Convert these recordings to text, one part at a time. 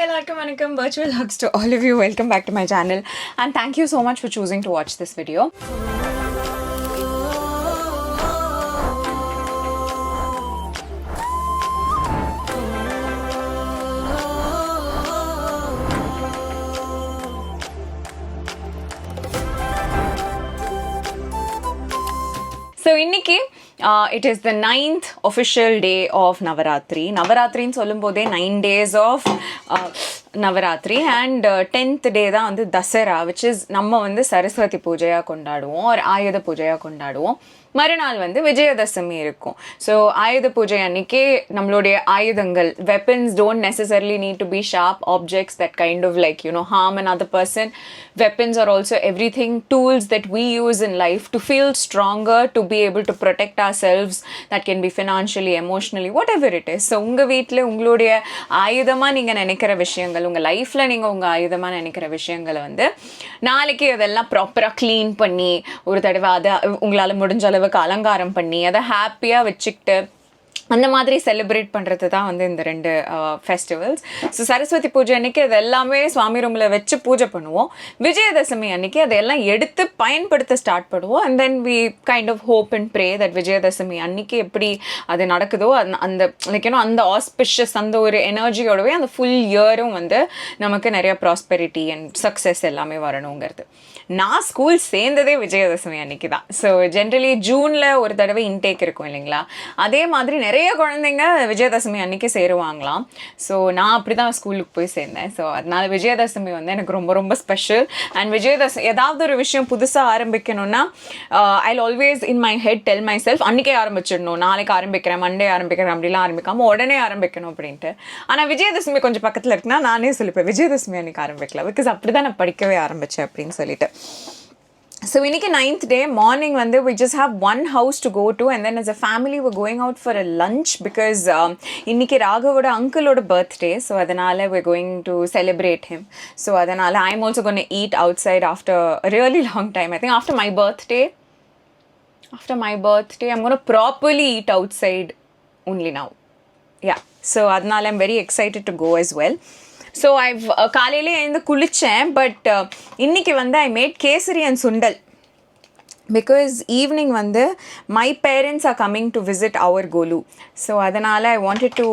எல்லாருக்கும் வணக்கம். Virtual hugs to all of you. Welcome back to my channel and thank you so much for choosing to watch this video. So இன்னைக்கு it is the 9th official day of Navaratri. Navaratri ன்னு சொல்லும்போதே 9 days of Navaratri and 10th day தான் வந்து Dussehra, which is நம்ம வந்து சரஸ்வதி பூஜையாக கொண்டாடுவோம், ஒரு ஆயுத பூஜையாக கொண்டாடுவோம். மறுநாள் வந்து விஜயதசமி இருக்கும். ஸோ ஆயுத பூஜை அன்னைக்கே நம்மளுடைய ஆயுதங்கள், weapons don't necessarily need to be sharp objects that kind of like harm another person. Weapons are also everything, tools that we use in life to feel stronger, to be able to protect ourselves. That can be financially, emotionally, whatever it is. So உங்கள் வீட்டில் உங்களுடைய ஆயுதமாக நீங்கள் நினைக்கிற விஷயங்கள், உங்கள் லைஃப்பில் நீங்கள் உங்கள் ஆயுதமாக நினைக்கிற விஷயங்களை வந்து நாளைக்கு அதெல்லாம் ப்ராப்பராக க்ளீன் பண்ணி ஒரு தடவை அதை உங்களால் முடிஞ்ச அளவுக்கு அலங்காரம் பண்ணி அதை ஹாப்பியாக வச்சுக்கிட்டு அந்த மாதிரி செலிப்ரேட் பண்ணுறது தான் வந்து இந்த ரெண்டு ஃபெஸ்டிவல்ஸ். ஸோ சரஸ்வதி பூஜை அன்றைக்கி அது எல்லாமே சுவாமி ரூமில் வச்சு பூஜை பண்ணுவோம். விஜயதசமி அன்றைக்கி அதெல்லாம் எடுத்து பயன்படுத்த ஸ்டார்ட் பண்ணுவோம். And then we kind of hope and pray that Vijayadashami அன்றைக்கி எப்படி அது நடக்குதோ அந்த லைக் அந்த ஆஸ்பிஷியஸ் அந்த ஒரு எனர்ஜியோடவே அந்த ஃபுல் இயரும் வந்து நமக்கு நிறைய ப்ராஸ்பெரிட்டி அண்ட் சக்ஸஸ் எல்லாமே வரணுங்கிறது. நான் ஸ்கூல் சேர்ந்ததே விஜயதசமி அன்றைக்கி தான். ஸோ ஜென்ரலி ஜூனில் ஒரு தடவை இன்டேக் இருக்கும் இல்லைங்களா, அதே மாதிரி நிறைய குழந்தைங்க விஜயதசமி அன்றைக்கி சேருவாங்களாம். ஸோ நான் அப்படி தான் ஸ்கூலுக்கு போய் சேர்ந்தேன். ஸோ அதனால் விஜயதசமி வந்து எனக்கு ரொம்ப ரொம்ப ஸ்பெஷல். அண்ட் விஜயதசமி ஏதாவது ஒரு விஷயம் புதுசாக ஆரம்பிக்கணும்னா I always in my head tell myself அன்றைக்கே ஆரம்பிச்சிடணும், நாளைக்கு ஆரம்பிக்கிறேன், மண்டே ஆரம்பிக்கிறேன், அப்படிலாம் ஆரம்பிக்காமல் உடனே ஆரம்பிக்கணும் அப்படின்ட்டு. ஆனால் விஜயதசமி கொஞ்சம் பக்கத்தில் இருக்குன்னா நானே சொல்லிப்பேன் விஜயதசமி அன்றைக்கி ஆரம்பிக்கலாம், பிகாஸ் அப்படி தான் நான் படிக்கவே ஆரம்பித்தேன் அப்படின்னு சொல்லிட்டு. So இன்னைக்கு 9th day morning வந்து we just have one house to go to and then as a family we're going out for a lunch because இன்னைக்கு ராகவோட அங்கிளோட birthday. So அதனால we're going to celebrate him. So அதனால I'm also going to eat outside after a really long time. I think after my birthday I'm going to properly eat outside only now. Yeah. So அதனால I'm very excited to go as well. So I've காலையிலே எழுந்து குளித்தேன். But இன்றைக்கி வந்து I made kesari and sundal because evening வந்து my parents are coming to visit our Golu. So அதனால் I wanted to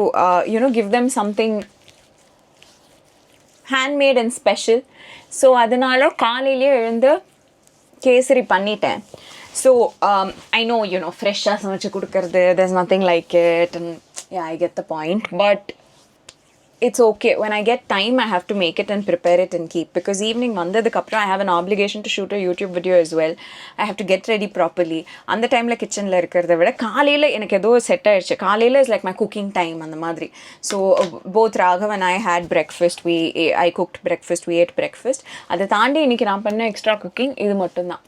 give them something handmade and special. So அதனால் காலையிலே எழுந்து கேசரி பண்ணிட்டேன். ஸோ ஐ நோ ஃப்ரெஷ்ஷாக சமைச்சு கொடுக்கறது there's nothing like it and yeah I get the point, but it's okay. When I get time I have to make it and prepare it and keep, because evening வந்ததுக்கு அப்புறம் I have an obligation to shoot a YouTube video as well. I have to get ready properly. அந்த டைமில் கிச்சனில் இருக்கிறத விட காலையில் எனக்கு ஏதோ செட் ஆயிடுச்சு. காலையில் is like my cooking time அந்த மாதிரி. So both Raghav and I had breakfast. I cooked breakfast, we ate breakfast. அதை தாண்டி இன்றைக்கி நான் பண்ண எக்ஸ்ட்ரா குக்கிங் இது மட்டும்தான்.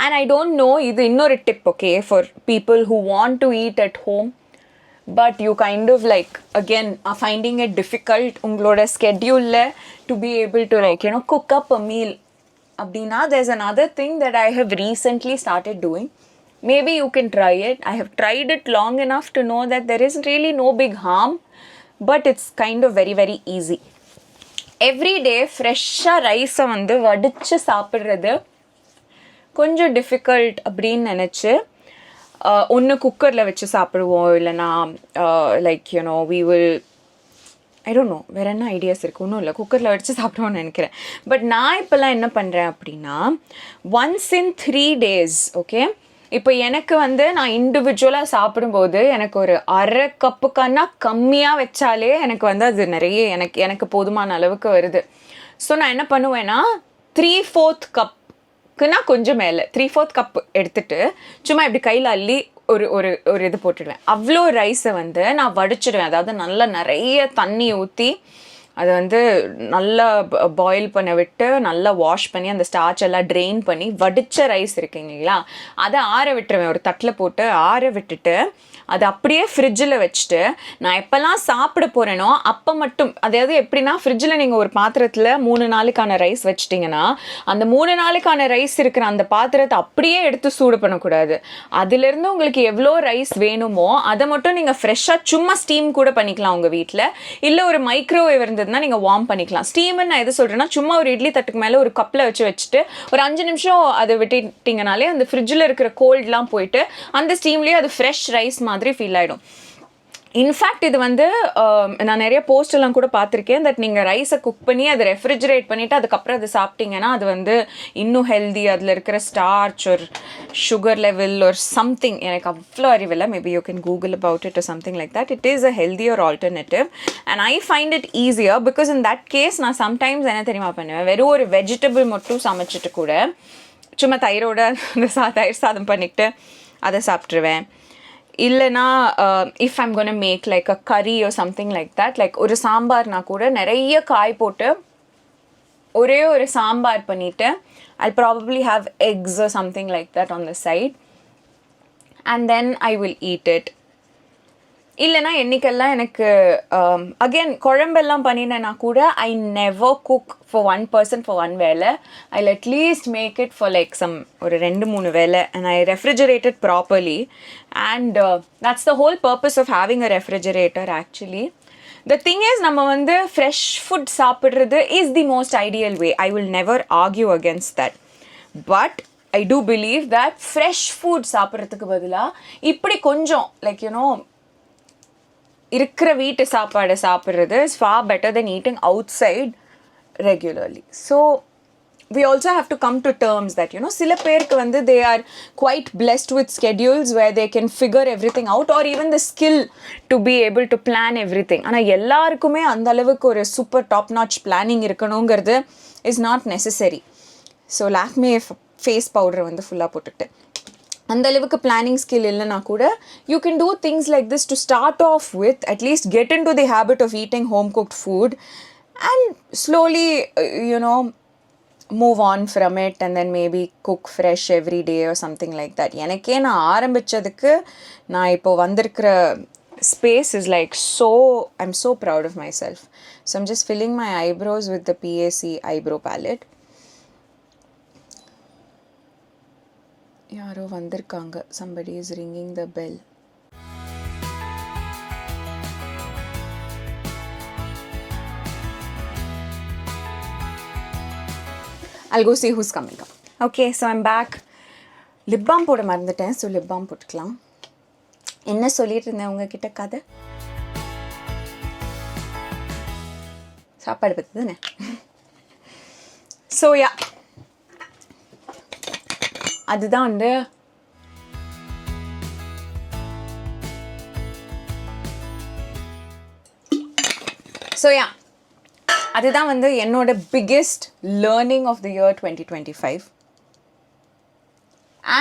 And I don't know, இது இன்னொரு tip okay for people who want to eat at home but you kind of like again are finding it difficult உங்களோட schedule to be able to like cook up a meal அப்படின்னா there's another thing that I have recently started doing. Maybe you can try it. I have tried it long enough to know that there is really no big harm, but it's kind of very very easy. Every day ஃப்ரெஷ்ஷாக ரைஸை வந்து வடித்து சாப்பிட்றது கொஞ்சம் difficult அப்படின்னு நினச்சி ஒன்று குக்கரில் வச்சு சாப்பிடுவோம், இல்லைனா like we will I don't know வேறு என்ன ஐடியாஸ் இருக்குது, ஒன்றும் இல்லை குக்கரில் வச்சு சாப்பிடுவோன்னு நினைக்கிறேன். பட் நான் இப்போல்லாம் என்ன பண்ணுறேன் அப்படின்னா once in 3 days ஓகே. இப்போ எனக்கு வந்து நான் இண்டிவிஜுவலாக சாப்பிடும்போது எனக்கு ஒரு அரை கப்புக்கானா கம்மியாக வச்சாலே எனக்கு வந்து அது நிறைய எனக்கு போதுமான அளவுக்கு வருது. ஸோ நான் என்ன பண்ணுவேன்னா 3/4 கப்புக்குன்னா கொஞ்சம் மேலே 3/4 கப் எடுத்துகிட்டு சும்மா இப்படி கையில் அள்ளி ஒரு இது போட்டுடுவேன். அவ்வளோ ரைஸை வந்து நான் வடிச்சிடுவேன். அதாவது நல்லா நிறைய தண்ணி ஊற்றி அதை வந்து நல்லா பாயில் பண்ண விட்டு நல்லா வாஷ் பண்ணி அந்த ஸ்டார்ச் எல்லாம் ட்ரெயின் பண்ணி வடித்த ரைஸ் இருக்குங்களா அதை ஆற விட்டுருவேன். ஒரு தட்டில் போட்டு ஆற விட்டுட்டு அது அப்படியே ஃப்ரிட்ஜில் வச்சுட்டு நான் எப்போல்லாம் சாப்பிட போகிறேனோ அப்போ மட்டும், அதாவது எப்படின்னா ஃப்ரிட்ஜில் நீங்கள் ஒரு பாத்திரத்தில் 3 நாளுக்கான ரைஸ் வச்சிட்டிங்கன்னா அந்த 3 நாளுக்கான ரைஸ் இருக்கிற அந்த பாத்திரத்தை அப்படியே எடுத்து சூடு பண்ணக்கூடாது. அதுலேருந்து உங்களுக்கு எவ்வளோ ரைஸ் வேணுமோ அதை மட்டும் நீங்கள் ஃப்ரெஷ்ஷாக சும்மா ஸ்டீம் கூட பண்ணிக்கலாம் உங்கள் வீட்டில். இல்லை ஒரு மைக்ரோவேவ் இருந்ததுன்னா நீங்கள் வார்ம் பண்ணிக்கலாம். ஸ்டீம்னு நான் எது சொல்கிறேன்னா, சும்மா ஒரு இட்லி தட்டுக்கு மேலே ஒரு கப்பில் வச்சுட்டு ஒரு 5 நிமிஷம் அதை விட்டுட்டிங்கனாலே அந்த ஃப்ரிட்ஜில் இருக்கிற கோல்ட்லாம் போயிட்டு அந்த ஸ்டீம்லேயே அது ஃப்ரெஷ் ரைஸ் மாதிரி ஃபீல் ஆகிடும். இன்ஃபேக்ட் இது வந்து நான் நிறைய போஸ்டெல்லாம் கூட பார்த்துருக்கேன், தட் நீங்கள் ரைஸை குக் பண்ணி அதை ரெஃப்ரிஜரேட் பண்ணிவிட்டு அதுக்கப்புறம் அது சாப்பிட்டீங்கன்னா அது வந்து இன்னும் ஹெல்தி, அதில் இருக்கிற ஸ்டார்ச் ஒரு சுகர் லெவல் ஒரு சம்திங், எனக்கு அவ்வளோ அறிவில்லை, maybe you can Google about it or something like that. It is a healthier alternative and I find it easier because in that case நான் சம்டைம்ஸ் என்ன தெரியுமா பண்ணுவேன், வெறும் ஒரு வெஜிடபிள் மட்டும் சமைச்சிட்டு கூட சும்மா தயிரோட அந்த தயிர் சாதம் பண்ணிக்கிட்டு அதை சாப்பிட்ருவேன். இல்லைனா if I'm gonna make like a curry or something like that, லைக் ஒரு சாம்பார்னா கூட நிறைய காய் போட்டு ஒரே ஒரு சாம்பார் பண்ணிவிட்டு I'll probably have eggs or something like that on the side and then I will eat it. இல்லைனா என்றைக்கெல்லாம் எனக்கு அகெயின் குழம்பெல்லாம் பண்ணினேன்னா கூட I never cook for 1 person for 1 வேளை. I'll at least make it for like some ஒரு 2-3 வேளை and I refrigerate it properly and that's the whole purpose of having a refrigerator actually. The thing is, நம்ம வந்து fresh food சாப்பிட்றது is the most ideal way. I will never argue against that. But I do believe that fresh food சாப்பிட்றதுக்கு பதிலாக இப்படி கொஞ்சம் like you know இருக்கிற வீட்டு சாப்பாடு சாப்பிட்றது is far better than eating outside regularly. So we also have to come to terms that, you know, சில பேருக்கு வந்து they are quite blessed with schedules where they can figure everything out or even the skill to be able to plan everything. ஆனால் எல்லாருக்குமே அந்த அளவுக்கு ஒரு super top notch planning இருக்கணுங்கிறது is not necessary. So Lakme face பவுடரை வந்து ஃபுல்லாக போட்டுட்டு அந்த அளவுக்கு பிளானிங் ஸ்கில் இல்லைனா கூட you can do things like this to start off with at least get into the habit of eating home cooked food and slowly you know move on from it and then maybe cook fresh every day or something like that. எனக்கே நான் ஆரம்பித்ததுக்கு நான் இப்போது வந்திருக்கிற space is like so, I'm so proud of myself. So I'm just filling my eyebrows with the PAC eyebrow palette. யாரோ வந்திருக்காங்க, somebody is ringing the bell. I'll go see who's coming up. Okay, so I'm back. Lip balm போட மறந்துட்டேன், so lip balm போட்டுக்கலாம். என்ன சொல்லிட்டு இருந்தேன் உங்ககிட்ட கதை? சாப்பாடு பற்றி தானே. ஸோ யா, அதுதான் வந்து அதுதான் வந்து என்னோட biggest learning of the year 2025.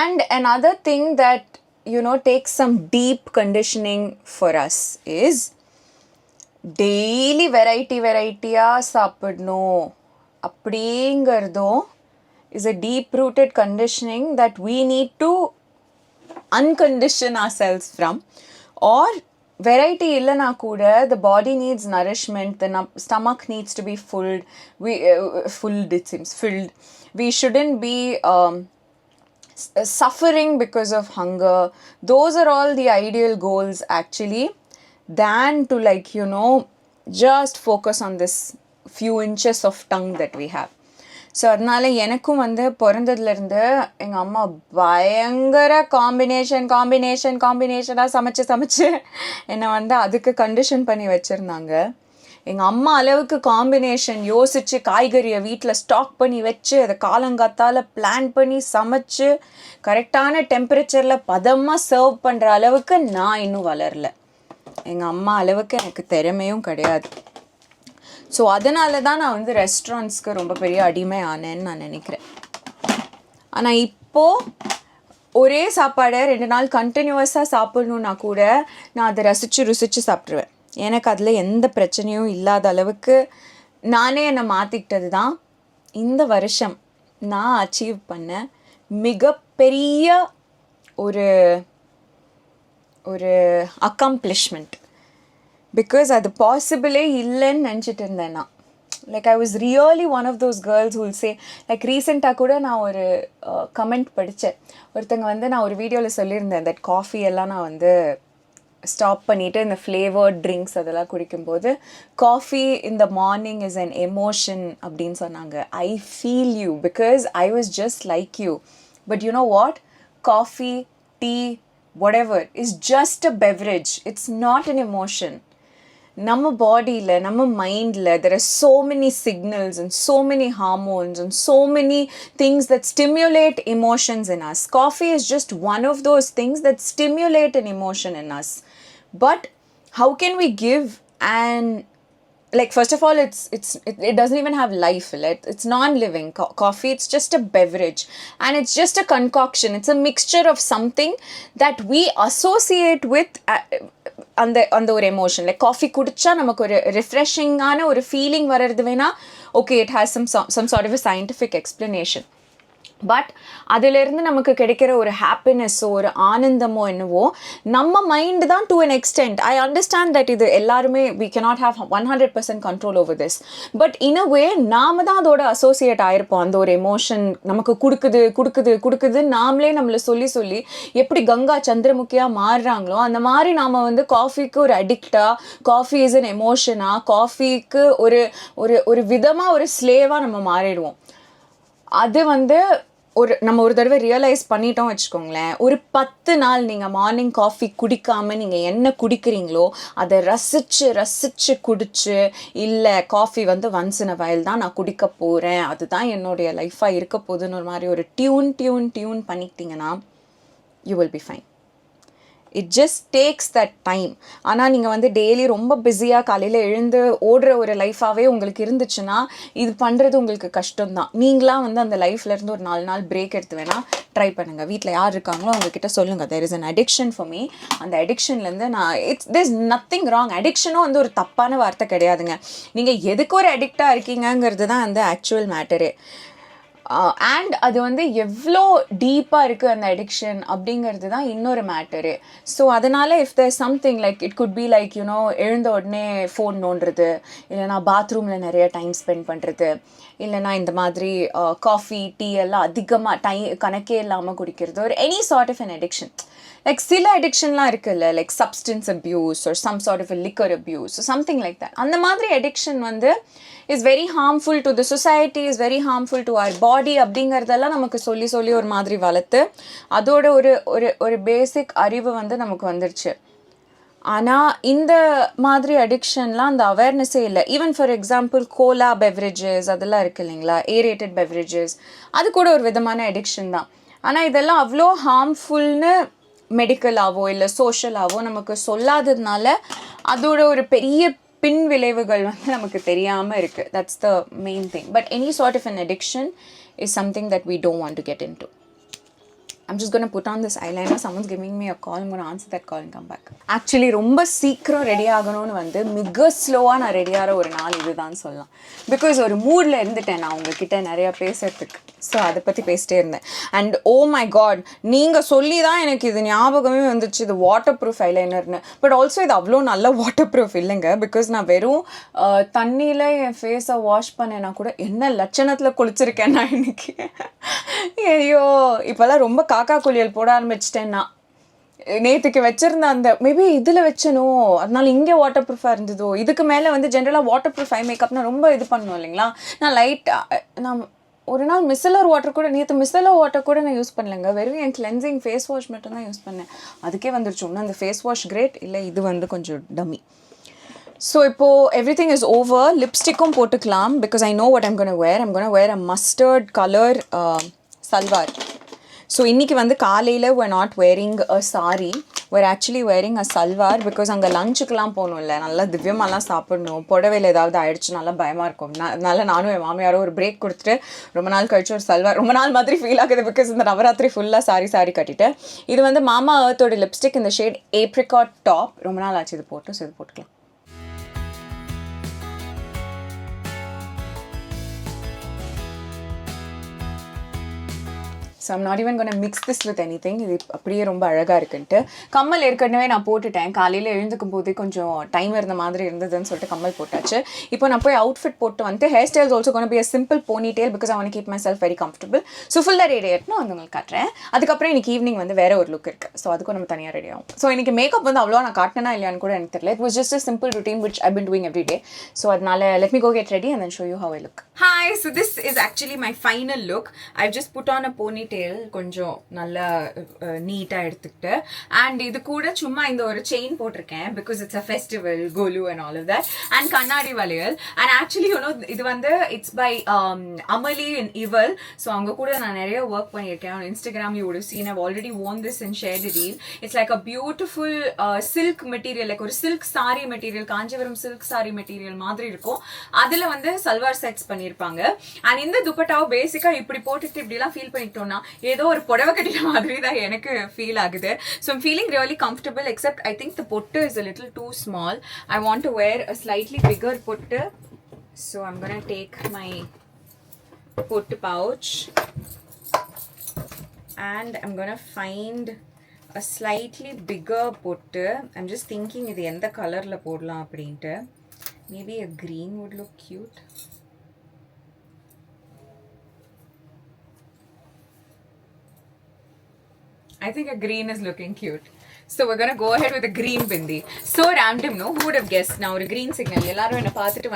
And another thing that, you know, takes some deep conditioning for us is daily வெரைட்டியாக சாப்பிடணும் அப்படிங்கிறதும் is a deep-rooted conditioning that we need to uncondition ourselves from. Or variety illana kuda, the body needs nourishment, the stomach needs to be filled. It seems filled. We shouldn't be suffering because of hunger. Those are all the ideal goals actually, than to, like, you know, just focus on this few inches of tongue that we have. So அதனால் எனக்கும் வந்து பிறந்ததுலேருந்து எங்கள் அம்மா பயங்கர காம்பினேஷனாக சமைச்சு என்னை வந்து அதுக்கு கண்டிஷன் பண்ணி வச்சுருந்தாங்க. எங்கள் அம்மா அளவுக்கு காம்பினேஷன் யோசித்து காய்கறியை வீட்டில் ஸ்டாக் பண்ணி வச்சு அதை காலங்காத்தால் பிளான் பண்ணி சமைச்சு கரெக்டான டெம்பரேச்சரில் பதமாக சர்வ் பண்ணுற அளவுக்கு நான் இன்னும் வளரல. எங்கள் அம்மா அளவுக்கு எனக்கு திறமையும் கிடையாது. ஸோ அதனால தான் நான் வந்து ரெஸ்டாரண்ட்ஸ்க்கு ரொம்ப பெரிய அடிமை ஆனேன்னு நான் நினைக்கிறேன். ஆனால் இப்போது ஒரே சாப்பாடை 2 நாள் கண்டினியூவஸாக சாப்பிட்ணுன்னா கூட நான் அதை ருசித்து சாப்பிட்ருவேன். எனக்கு அதில் எந்த பிரச்சனையும் இல்லாத அளவுக்கு நானே என்னை மாற்றிக்கிட்டது தான் இந்த வருஷம் நான் அச்சீவ் பண்ண மிகப்பெரிய ஒரு அக்காம்ப்ளிஷ்மெண்ட். பிகாஸ் அது பாசிபிளே இல்லைன்னு நினச்சிட்டு இருந்தேன் நான். Like I was really one of those girls will say, like ரீசெண்டாக கூட நான் ஒரு கமெண்ட் படித்தேன். ஒருத்தங்க வந்து நான் ஒரு வீடியோவில் சொல்லியிருந்தேன் தட் காஃபி எல்லாம் நான் வந்து ஸ்டாப் பண்ணிவிட்டு இந்த ஃப்ளேவர்ட் ட்ரிங்க்ஸ் அதெல்லாம் குடிக்கும்போது coffee in the morning is an emotion அப்படின்னு சொன்னாங்க. I feel you because I was just like you. But you know what, coffee, tea, whatever is just a beverage. It's not an emotion. நம்ம பாடியில், நம்ம மைண்டில் there are so many signals and so many hormones and so many things that stimulate emotions in us. Coffee is just one of those things that stimulate an emotion in us. But how can we give and like, first of all, it doesn't even have life. It's non-living. Coffee, it's just a beverage, and it's just a concoction. It's a mixture of something that we associate with அந்த ஒரு emotion. Like coffee குடிச்சா நமக்கு ஒரு ரிஃப்ரெஷிங்கான ஒரு feeling வர்றது வேணா okay, it has some sort of a scientific explanation. But அதிலிருந்து நமக்கு கிடைக்கிற ஒரு ஹாப்பினஸ்ஸோ ஒரு ஆனந்தமோ என்னவோ நம்ம மைண்டு தான் to an extent. I understand that இது எல்லாருமே we cannot have 100% control over this. But in a way நாம தான் அதோட அசோசியேட் ஆயிருப்போம். அந்த ஒரு எமோஷன் நமக்கு கொடுக்குது நாமளே நம்மளை சொல்லி சொல்லி எப்படி கங்கா சந்திரமுகியாக மாறுறாங்களோ அந்த மாதிரி நாம் வந்து காஃபிக்கு ஒரு அடிக்டா, காஃபி இஸ் அன் எமோஷனா, காஃபிக்கு ஒரு ஒரு ஒரு விதமாக ஒரு ஸ்லேவாக நம்ம மாறிடுவோம். அது வந்து நம்ம ஒரு தடவை ரியலைஸ் பண்ணிட்டோம் வச்சுக்கோங்களேன், ஒரு 10 நாள் நீங்கள் மார்னிங் காஃபி குடிக்காமல் நீங்கள் என்ன குடிக்கிறீங்களோ அதை ரசித்து குடிச்சு, இல்லை காஃபி வந்து ஒன்ஸ் இன் அ வைல் தான் நான் குடிக்க போகிறேன், அதுதான் என்னுடைய லைஃபாக இருக்க போகுதுன்னு ஒரு மாதிரி ஒரு டியூன் பண்ணிக்கிட்டீங்கன்னா you will be fine. It just takes that time. ஆனால் நீங்கள் வந்து டெய்லி ரொம்ப பிஸியாக காலையில் எழுந்து ஓடுற ஒரு லைஃபாகவே உங்களுக்கு இருந்துச்சுன்னா இது பண்ணுறது உங்களுக்கு கஷ்டம்தான். நீங்களாம் வந்து அந்த லைஃப்லேருந்து ஒரு 4 நாள் பிரேக் எடுத்து வேணால் ட்ரை பண்ணுங்கள். வீட்டில் யார் இருக்காங்களோ அவங்கக்கிட்ட சொல்லுங்கள், there is an addiction for me. அந்த அடிக்ஷன்லேருந்து there's nothing wrong. அடிக்ஷனும் வந்து ஒரு தப்பான வார்த்தை கிடையாதுங்க. நீங்கள் எதுக்கு ஒரு அடிக்டாக இருக்கீங்கங்கிறது தான் அந்த ஆக்சுவல் மேட்டரே. அண்ட் அது வந்து எவ்வளோ டீப்பாக இருக்குது அந்த அடிக்ஷன் அப்படிங்கிறது தான் இன்னொரு மேட்டரு. ஸோ அதனால் if there something like it could be like you know எழுந்த உடனே ஃபோன் நோண்டுறது, இல்லைனா பாத்ரூமில் நிறைய டைம் ஸ்பெண்ட் பண்ணுறது, இல்லைனா இந்த மாதிரி காஃபி டீ எல்லாம் அதிகமாக கணக்கே இல்லாமல் குடிக்கிறது, ஒரு any sort of an addiction. Like சில அடிக்ஷன்லாம் இருக்குல்ல, லைக் சப்ஸ்டன்ஸ் அப்யூஸ் ஒரு some sort of liquor abuse something like that. அந்த மாதிரி அடிக்ஷன் வந்து is very harmful to the society, is very harmful to our body அப்படிங்கிறதெல்லாம் நமக்கு சொல்லி ஒரு மாதிரி வளர்த்து அதோட ஒரு பேசிக் அறிவு வந்து நமக்கு வந்துருச்சு. ஆனால் இந்த மாதிரி அடிக்ஷன்லாம் அந்த அவேர்னஸே இல்லை. Even for example cola beverages அதெல்லாம் இருக்குது இல்லைங்களா, ஏரேட்டட் பெவரேஜஸ், அது கூட ஒரு விதமான அடிக்ஷன் தான். ஆனால் இதெல்லாம் அவ்வளோ ஹார்ம்ஃபுல்னு மெடிக்கலாவோ இல்லை சோஷியலாவோ நமக்கு சொல்லாததுனால அதோட ஒரு பெரிய பின் விளைவுகள் வந்து நமக்கு தெரியாமல் இருக்குது. That's the main thing. But any sort of an addiction is something that we don't want to get into. I'm just going to put on this eyeliner. Someone's giving me a call. I'm going to answer that call and come back. Actually, ரொம்ப சீக்கிரம் ready ஆகணும்னு வந்து மிக ஸ்லோவாக நான் ரெடியாகிற ஒரு நாள் இதுதான் சொல்லலாம். பிகாஸ் ஒரு மூடில் இருந்துட்டேன் நான் உங்ககிட்ட நிறையா பேசுறதுக்கு. ஸோ அதை பற்றி பேசிட்டே இருந்தேன். அண்ட் ஓ மை காட், நீங்கள் சொல்லி தான் எனக்கு இது ஞாபகமே வந்துச்சு, இது வாட்டர் ப்ரூஃப் ஐலைனர்னு. பட் ஆல்சோ இது அவ்வளோ நல்ல வாட்டர் ப்ரூஃப் இல்லைங்க. பிகாஸ் நான் வெறும் தண்ணியில் என் ஃபேஸை வாஷ் பண்ணேன்னா கூட என்ன லட்சணத்தில் குளிச்சிருக்கேன் நான் இன்னைக்கு. ஐயோ, இப்போல்லாம் ரொம்ப காக்கா குளியல் போட ஆரம்பிச்சிட்டேன்னா. நேற்றுக்கு வச்சுருந்த அந்த மேபி இதில் வச்சனோ, அதனால இங்கே வாட்டர் ப்ரூஃபாக இருந்ததோ. இதுக்கு மேலே வந்து ஜென்ரலாக வாட்டர் ப்ரூஃப் ஐ மேக்கப்னா ரொம்ப இது பண்ணுவோம் இல்லைங்களா. நான் ஒரு நாள் மிசலர் வாட்டர் கூட, நேற்று மிசலர் வாட்டர் கூட நான் யூஸ் பண்ணலைங்க. வெறும் என் கிளென்சிங் ஃபேஸ் வாஷ் மட்டும் தான் யூஸ் பண்ணேன். அதுக்கே வந்துருச்சு. ஒன்று அந்த ஃபேஸ் வாஷ் கிரேட், இல்லை இது வந்து கொஞ்சம் டம்மி. ஸோ இப்போது எவ்ரிதிங் இஸ் ஓவர். லிப்ஸ்டிக்கும் போட்டுக்கலாம். Because I know what I'm gonna wear. I'm gonna wear a mustard colour salwar. So இன்றைக்கி வந்து காலையில் we're not wearing a saree, we're actually wearing a salwar. Because அங்கே லஞ்சுக்கெலாம் போகணும்ல, நல்லா திவ்யமாலாம் சாப்பிடணும். புடவையில் ஏதாவது ஆயிடுச்சு நல்லா பயமாக இருக்கும். அதனால நானும் என் மாமியாரோ ஒரு பிரேக் கொடுத்துட்டு ரொம்ப நாள் கழிச்சு ஒரு சல்வார், ரொம்ப நாள் மாதிரி ஃபீல் ஆகுது. பிகாஸ் இந்த நவராத்திரி ஃபுல்லாக சாரி கட்டிட்டு. இது வந்து மாமா எர்த்தோட லிப்ஸ்டிக், இந்த ஷேட் ஏப்ரிகாட் டாப். ரொம்ப நாள் ஆச்சு இது போட்டு. ஸோ இது போட்டுக்கலாம். So I'm not even gonna mix this with any thing. இது அப்படியே ரொம்ப அழகாக இருக்குன்ட்டு. கம்மல் ஏற்கனவே நான் போட்டுட்டேன். காலையில் எழுந்துக்கும் போதே கொஞ்சம் டைம் இருந்த மாதிரி இருந்ததுன்னு சொல்லிட்டு கம்மல் போட்டாச்சு. இப்போ நான் போய் அவுட்ஃபிட் போட்டு வந்து hair styles also gonna be a simple ponytail because I want keep myself very comfortable. So ஃபுல்லாக ரெடி ஆகிட்டுனா வந்து உங்களுக்கு காட்டுறேன். அதுக்கப்புறம் இன்னைக்கு ஈவினிங் வந்து வேற ஒரு லுக் இருக்குது. ஸோ அதுக்கும் நம்ம தனியாக ரெடி ஆகும். ஸோ இன்னைக்கு மேக்கப் வந்து அவ்வளோ நான் காட்டினா இல்லையான்னு கூட எனக்கு தெரியல. It was just a simple routine which I've been doing every day. So adnala let me go get ready and then show you how I look. Hi, so this is actually my final look. I've just put on a ponytail konjam nalla neat ah edutittu and idu kuda chumma inda oru chain potiruken because it's a festival golu and all of that and kannadi valayal and actually you know idu vande it's by Amali in Evil. So anga kuda na neriya work pannirken on Instagram. You would have seen I've already worn this and shared the reel. It's like a beautiful silk material, like oru silk saree material, Kanchipuram silk saree material மாதிரி இருக்கும். அதுல வந்து salwar sets பண்ணிருப்பாங்க. And இந்த துப்பட்டாவை பேசிக்கா இப்படி போட்டுட்டு இப்படிலாம் ஃபீல் பண்ணிட்டோம்னா ஏதோ ஒரு புடவை கட்டின மாதிரி தான் எனக்கு ஃபீல் ஆகுது. So I'm feeling really comfortable accept I think the பொட்டு is a little too small. I want to wear a slightly bigger பொட்டு. So I'm gonna take my பொட்டு pouch and I'm gonna find a slightly bigger பொட்டு. I'm just thinking இது எந்த கலர்ல போடலாம் அப்படின்ட்டு. Maybe a green would look cute. I think a green is looking cute. So we're going to go ahead with a green bindi. So random, no? Who would have guessed? Now a green signal. எல்லாரும் என்ன பார்த்துட்டு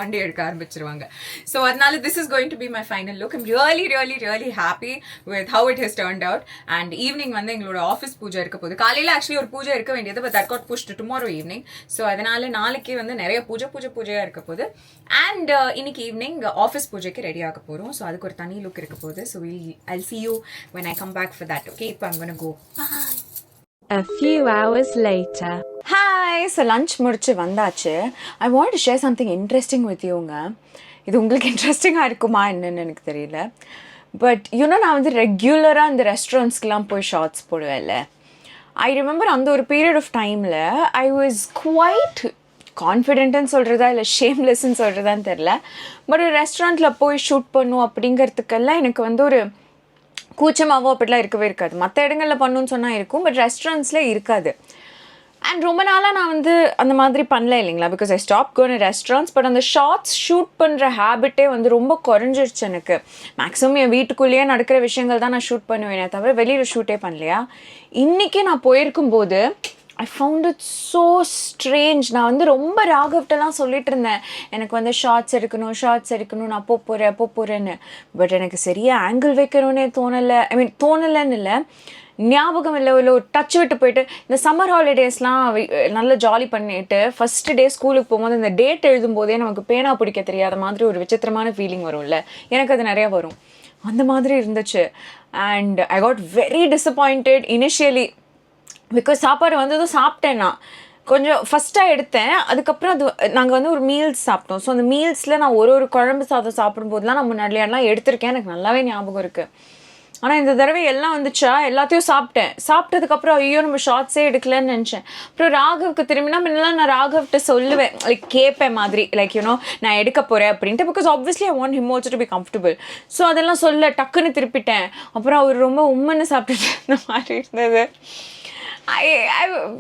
வண்டி எடுக்க ஆரம்பிச்சிருவாங்க. So அதனால this is going to be my final look. I'm really happy with how it has turned out. And evening வந்து எங்களோட office பூஜை இருக்க போகுது. காலையில actually ஒரு பூஜை இருக்க வேண்டியது, but that got pushed to tomorrow evening. So அதனால நாளைக்கு வந்து நிறைய பூஜையா இருக்க போகுது. And இன்னைக்கு ஈவினிங் ஆஃபீஸ் பூஜைக்கு ரெடி ஆக போறோம். So அதுக்கு ஒரு தனி லுக் இருக்க போகுது. So I'll see you when I come back for that. Okay, இப்போ I'm going to go. Bye. A few hours later. Hi, so lunch முடிச்சு வந்தாச்சு. I want to share something interesting with youங்க. இது உங்களுக்கு இன்ட்ரெஸ்டிங்காக இருக்குமா என்னன்னு எனக்கு தெரியல. பட் யூனோ நான் வந்து ரெகுலராக இந்த ரெஸ்டாரண்ட்ஸ்க்கெலாம் போய் ஷார்ட்ஸ் போடுவேன்ல. ஐ ரிமெம்பர் அந்த ஒரு பீரியட் ஆஃப் டைமில் ஐ வாஸ் குவைட் கான்ஃபிடென்ட்னு சொல்கிறதா இல்லை ஷேம்லெஸ்ன்னு சொல்கிறதான்னு தெரில. பட் ஒரு ரெஸ்டாரண்ட்டில் போய் ஷூட் பண்ணும் அப்படிங்கிறதுக்கெல்லாம் எனக்கு வந்து ஒரு கூச்சமாவோ அப்படிலாம் இருக்கவே இருக்காது. மற்ற இடங்களில் பண்ணணுன்னு சொன்னால் இருக்கும், பட் ரெஸ்டாரண்ட்ஸில் இருக்காது. அண்ட் ரொம்ப நாளாக நான் வந்து அந்த மாதிரி பண்ணல இல்லைங்களா, because I stop gone restaurants. But அந்த ஷார்ட்ஸ் ஷூட் பண்ணுற ஹேபிட்டே வந்து ரொம்ப குறைஞ்சிருச்சு எனக்கு. மேக்ஸிமம் என் வீட்டுக்குள்ளேயே நடக்கிற விஷயங்கள் தான் நான் ஷூட் பண்ணுவேனே தவிர வெளியில் ஷூட்டே பண்ணலையா. இன்றைக்கி நான் போயிருக்கும்போது I found it so strange. நான் வந்து ரொம்ப ராகவ்ட்டெல்லாம் சொல்லிட்டு இருந்தேன், எனக்கு வந்து ஷார்ட்ஸ் எடுக்கணும் நான் போகிறேன்னு. பட் எனக்கு சரியாக ஆங்கிள் வைக்கணும்னே தோணலைன்னு இல்லை, ஞாபகம் இல்லை, ஒரு டச் விட்டு போயிட்டு. இந்த சம்மர் ஹாலிடேஸ்லாம் நல்லா ஜாலி பண்ணிட்டு ஃபஸ்ட்டு டே ஸ்கூலுக்கு போகும்போது இந்த டேட் எழுதும்போதே நமக்கு பேனா பிடிக்க தெரியாத மாதிரி ஒரு விசித்திரமான ஃபீலிங் வரும்ல, எனக்கு அது நிறையா வரும். அந்த மாதிரி இருந்துச்சு. And I got very disappointed initially. Because சாப்பாடு வந்ததும் சாப்பிட்டேன். நான் கொஞ்சம் ஃபஸ்ட்டாக எடுத்தேன். அதுக்கப்புறம் அது நாங்கள் வந்து ஒரு மீல்ஸ் சாப்பிட்டோம். ஸோ அந்த மீல்ஸில் நான் ஒரு குழம்பு சாதம் சாப்பிடும்போதுலாம் நான் முன்னாடியெல்லாம் எடுத்திருக்கேன், எனக்கு நல்லாவே ஞாபகம் இருக்குது. ஆனால் இந்த தடவை எல்லாம் வந்துச்சா எல்லாத்தையும் சாப்பிட்டதுக்கப்புறம் ஐயோ நம்ம ஷார்ட்ஸே எடுக்கலன்னு நினச்சேன். அப்புறம் ராகவுக்கு திரும்பினா முன்னெல்லாம் நான் ராகவ்கிட்ட சொல்லுவேன், லைக் கேட்பேன் மாதிரி, லைக் யூனோ நான் எடுக்க போகிறேன் அப்படின்ட்டு. Because obviously I want him also to be comfortable. So அதெல்லாம் சொல்ல டக்குன்னு திருப்பிட்டேன். அப்புறம் அவர் ரொம்ப உம்முன்னு சாப்பிட்டுட்டு இந்த மாதிரி இருந்தது.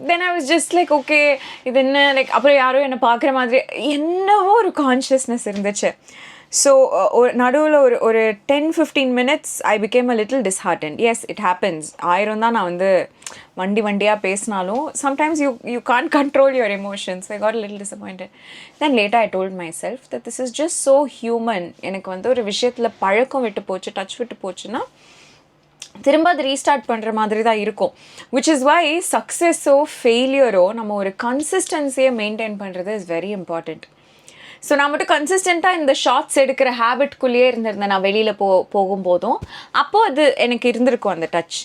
then I was just like okay இது என்ன, லைக் அப்புறம் யாரோ என்னை பார்க்குற மாதிரி என்னவோ ஒரு கான்ஷியஸ்னஸ் இருந்துச்சு. ஸோ நடுவில் ஒரு 10-15 minutes I became a little disheartened. Yes, it happens. ஆயிரம் தான் நான் வந்து வண்டியாக பேசினாலும் sometimes you can't control your emotions. I got a little disappointed. Then later I told myself that this is just so human. எனக்கு வந்து ஒரு விஷயத்தில் பழக்கம் விட்டு போச்சு, டச் விட்டு போச்சுன்னா திரும்ப அது ரீஸ்டார்ட் பண்ணுற மாதிரி தான் இருக்கும். விச் இஸ் வை சக்ஸஸோ ஃபெயிலியரோ நம்ம ஒரு கன்சிஸ்டன்சியை மெயின்டைன் பண்ணுறது இஸ் வெரி இம்பார்ட்டண்ட். ஸோ நான் மட்டும் கன்சிஸ்டண்ட்டாக இந்த ஷார்ட்ஸ் எடுக்கிற ஹேபிட்குள்ளேயே இருந்திருந்தேன் நான் வெளியில் போகும்போதும். அப்போது அது எனக்கு இருந்திருக்கும் அந்த டச்.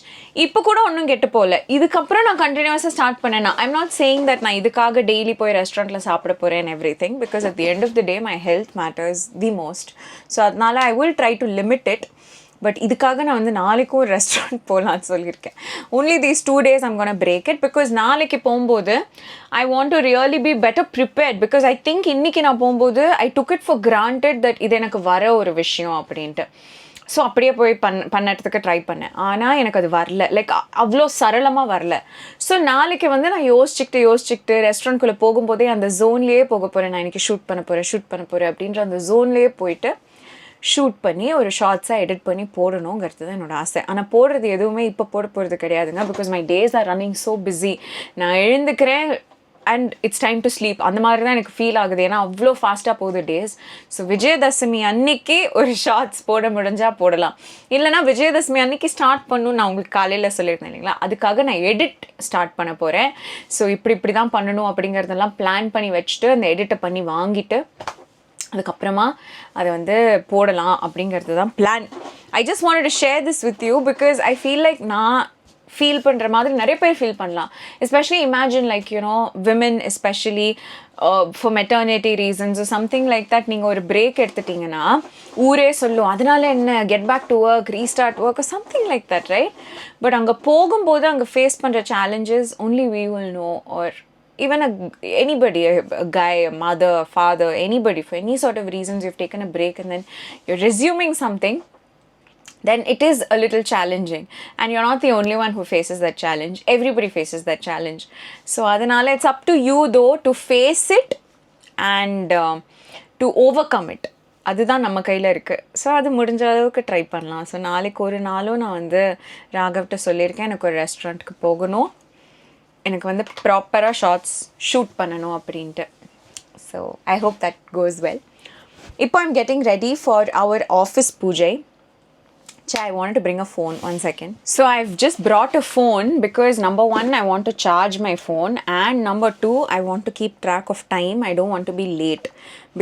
இப்போ கூட ஒன்றும் கெட்டு போகல. இதுக்கப்புறம் நான் கண்டினியூஸாக ஸ்டார்ட் பண்ணேன்னா ஐம் நாட் சேயிங் தட் நான் இதுக்காக டெய்லி போய் ரெஸ்டாரண்ட்டில் சாப்பிட போகிறேன் everything, because at the end of the day my health matters the most. So அதனால I will try to limit it. But இதுக்காக நான் வந்து நாளைக்கும் ஒரு ரெஸ்டாரண்ட் போகலான்னு சொல்லியிருக்கேன். only these 2 days I'm going to break it because நாளைக்கு போகும்போது I want to really be better prepared because I think இன்னைக்கு நான் போகும்போது I took it for granted that இது எனக்கு வர ஒரு விஷயம் அப்படின்ட்டு. ஸோ அப்படியே போய் பண்ணறதுக்கு ட்ரை பண்ணேன். ஆனால் எனக்கு அது வரல, லைக் அவ்வளோ சரளமாக வரல. ஸோ நாளைக்கு வந்து நான் யோசிச்சுக்கிட்டு ரெஸ்டாரண்ட்குள்ளே போகும்போதே அந்த ஜோன்லேயே போக போகிறேன். நான் இன்றைக்கி ஷூட் பண்ண போகிறேன் அப்படின்ற அந்த ஜோன்லேயே போயிட்டு ஷூட் பண்ணி ஒரு ஷார்ட்ஸாக எடிட் பண்ணி போடணுங்கிறது தான் என்னோடய ஆசை. ஆனால் போடுறது எதுவுமே இப்போ போட போகிறது கிடையாதுங்க. Because my days are running so busy. நான் எழுந்துக்கிறேன் and it's time to sleep, அந்த மாதிரி தான் எனக்கு ஃபீல் ஆகுது. ஏன்னா அவ்வளோ ஃபாஸ்ட்டாக போகுது டேஸ். ஸோ விஜயதசமி அன்னைக்கு ஒரு ஷார்ட்ஸ் போட முடிஞ்சால் போடலாம், இல்லைனா விஜயதசமி அன்னைக்கு ஸ்டார்ட் பண்ணணும். நான் உங்களுக்கு காலையில் சொல்லியிருந்தேன் இல்லைங்களா, அதுக்காக நான் எடிட் ஸ்டார்ட் பண்ண போகிறேன். ஸோ இப்படி தான் பண்ணணும் அப்படிங்கிறதெல்லாம் பிளான் பண்ணி வச்சுட்டு அந்த எடிட்டை பண்ணி வாங்கிட்டு அதுக்கப்புறமா அதை வந்து போடலாம் அப்படிங்கிறது தான் plan. I just wanted to share this with you because I feel like நான் ஃபீல் பண்ணுற மாதிரி நிறைய பேர் ஃபீல் பண்ணலாம். Especially imagine like women especially for maternity reasons something like that. நீங்கள் ஒரு பிரேக் எடுத்துட்டிங்கன்னா ஊரே சொல்லும் அதனால என்ன, get back to work, restart work, something like that, right? But அங்கே போகும்போது அங்கே ஃபேஸ் பண்ணுற challenges only we will know, or even anybody, a guy, a mother, a father, anybody, for any sort of reasons you've taken a break and then you're resuming something, then it is a little challenging. And you're not the only one who faces that challenge. Everybody faces that challenge. So adanale it's up to you though to face it and to overcome it. அதுதான் நம்ம கையில் இருக்குது. So அது முடிஞ்ச அளவுக்கு try பண்ணலாம். So நாளைக்கு ஒரு நாளும் நான் வந்து ராகவ்கிட்ட சொல்லியிருக்கேன் எனக்கு ஒரு ரெஸ்டாரண்ட்டுக்கு போகணும், எனக்கு வந்து ப்ராப்பராக ஷார்ட்ஸ் ஷூட் பண்ணணும் அப்படின்ட்டு. So I hope that goes well. இப்போ I'm getting ready for our office puja. I wanted to bring a phone, 1 second. So I've just brought a phone because number one, I want to charge my phone, and number two, I want to keep track of time. I don't want to be late,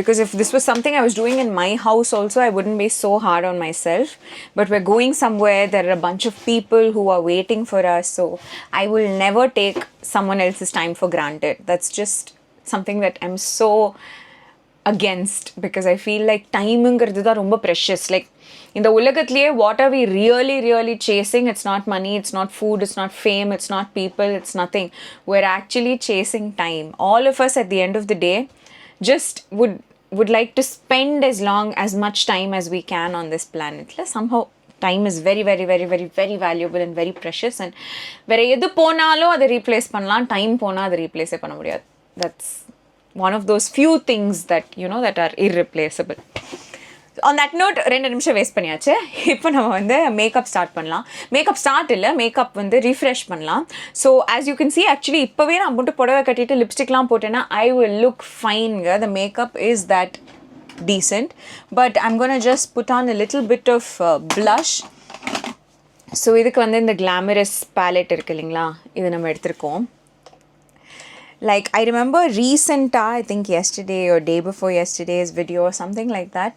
because if this was something I was doing in my house also, I wouldn't be so hard on myself. But we're going somewhere, there are a bunch of people who are waiting for us, so I will never take someone else's time for granted. That's just something that I'm so against, because I feel like timingirudhu da romba precious. Like in the ulagathliye, what are we really chasing? It's not money, it's not food, it's not fame, it's not people, it's nothing. We're actually chasing time. All of us at the end of the day just would like to spend as much time as we can on this planet. Somehow time is very valuable and very precious, and vera edu ponalo adu replace pannalam, time pona adu replace panna mudiyadhu. That's one of those few things that that are irreplaceable. On that note, 2 நிமிஷம் waste பண்ணியாச்சு. இப்போ நம்ம வந்து makeup start பண்ணலாம். Makeup start இல்லை, makeup வந்து refresh பண்ணலாம். So as you can see, actually இப்போவே நான் மட்டும் புடவை கட்டிட்டு லிப்ஸ்டிக்லாம் போட்டேன்னா ஐ வில் லுக் ஃபைன்ங்க. The makeup is that decent. But I'm gonna just put on a little bit of blush. So இதுக்கு வந்து இந்த கிளாமரஸ் பேலட் இருக்கு இல்லைங்களா, இது நம்ம எடுத்திருக்கோம். Like I remember I think yesterday or day before yesterday's video or something like that,